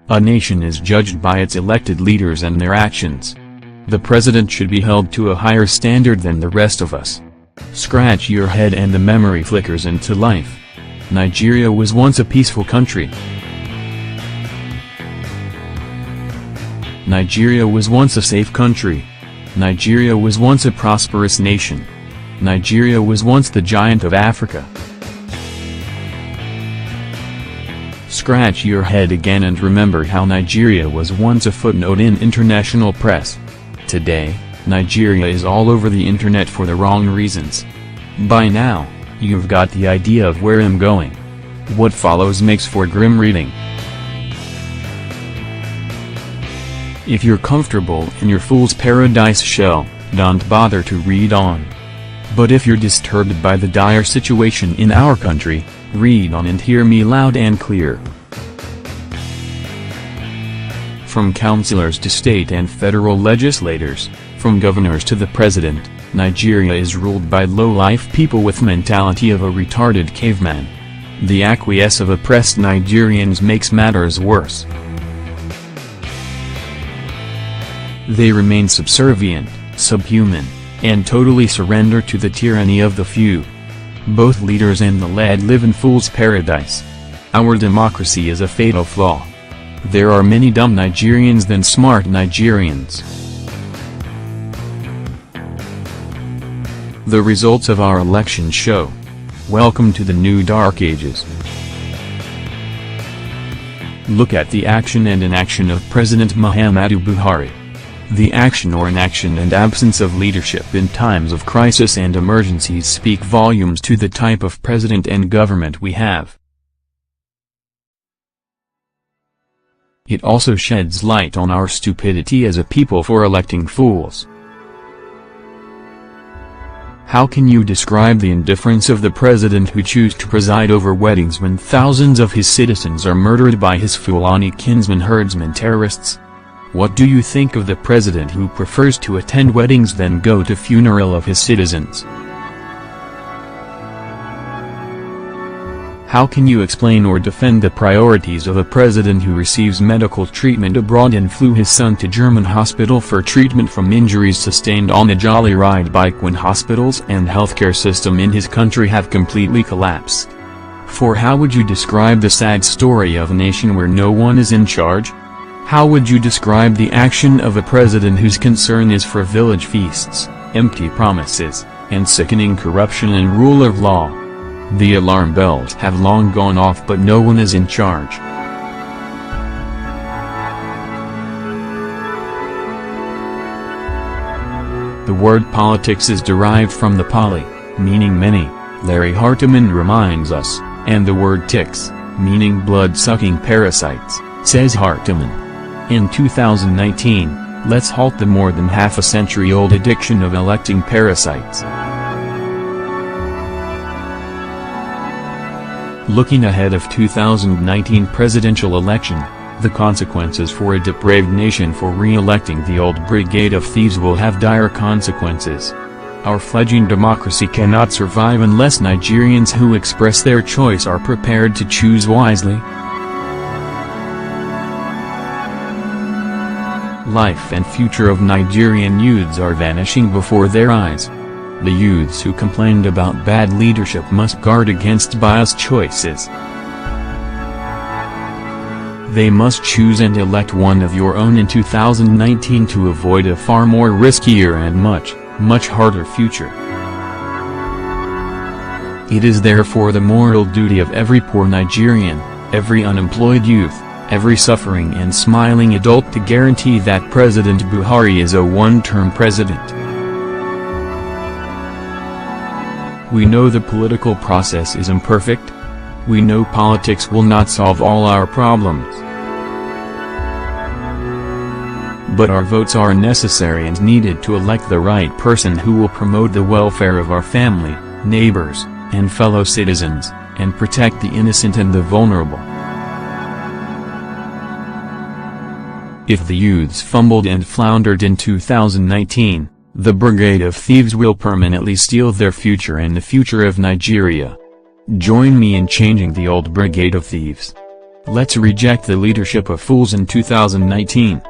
A nation is judged by its elected leaders and their actions. The president should be held to a higher standard than the rest of us. Scratch your head and the memory flickers into life. Nigeria was once a peaceful country. Nigeria was once a safe country. Nigeria was once a prosperous nation. Nigeria was once the giant of Africa. Scratch your head again and remember how Nigeria was once a footnote in international press. Today, Nigeria is all over the internet for the wrong reasons. By now, you've got the idea of where I'm going. What follows makes for grim reading. If you're comfortable in your fool's paradise shell, don't bother to read on. But if you're disturbed by the dire situation in our country, read on and hear me loud and clear. From councillors to state and federal legislators, from governors to the president, Nigeria is ruled by low-life people with mentality of a retarded caveman. The acquiescence of oppressed Nigerians makes matters worse. They remain subservient, subhuman, and totally surrender to the tyranny of the few. Both leaders and the led live in fool's paradise. Our democracy is a fatal flaw. There are many dumb Nigerians than smart Nigerians. The results of our election show. Welcome to the new dark ages. Look at the action and inaction of President Muhammadu Buhari. The action or inaction and absence of leadership in times of crisis and emergencies speak volumes to the type of president and government we have. It also sheds light on our stupidity as a people for electing fools. How can you describe the indifference of the president who chooses to preside over weddings when thousands of his citizens are murdered by his Fulani kinsmen herdsmen terrorists? What do you think of the president who prefers to attend weddings than go to funeral of his citizens? How can you explain or defend the priorities of a president who receives medical treatment abroad and flew his son to German hospital for treatment from injuries sustained on a jolly ride bike when hospitals and healthcare system in his country have completely collapsed? For how would you describe the sad story of a nation where no one is in charge? How would you describe the action of a president whose concern is for village feasts, empty promises, and sickening corruption and rule of law? The alarm bells have long gone off, but no one is in charge. The word politics is derived from the poly, meaning many, Larry Hartiman reminds us, and the word ticks, meaning blood-sucking parasites, says Hartiman. In 2019, let's halt the more than half-a-century-old addiction of electing parasites. Looking ahead of 2019 presidential election, the consequences for a depraved nation for re-electing the old brigade of thieves will have dire consequences. Our fledgling democracy cannot survive unless Nigerians who express their choice are prepared to choose wisely. Life and future of Nigerian youths are vanishing before their eyes. The youths who complained about bad leadership must guard against biased choices. They must choose and elect one of your own in 2019 to avoid a far more riskier and much harder future. It is therefore the moral duty of every poor Nigerian, every unemployed youth, every suffering and smiling adult to guarantee that President Buhari is a one-term president. We know the political process is imperfect. We know politics will not solve all our problems. But our votes are necessary and needed to elect the right person who will promote the welfare of our family, neighbors, and fellow citizens, and protect the innocent and the vulnerable. If the youths fumbled and floundered in 2019, the brigade of thieves will permanently steal their future and the future of Nigeria. Join me in changing the old brigade of thieves. Let's reject the leadership of fools in 2019.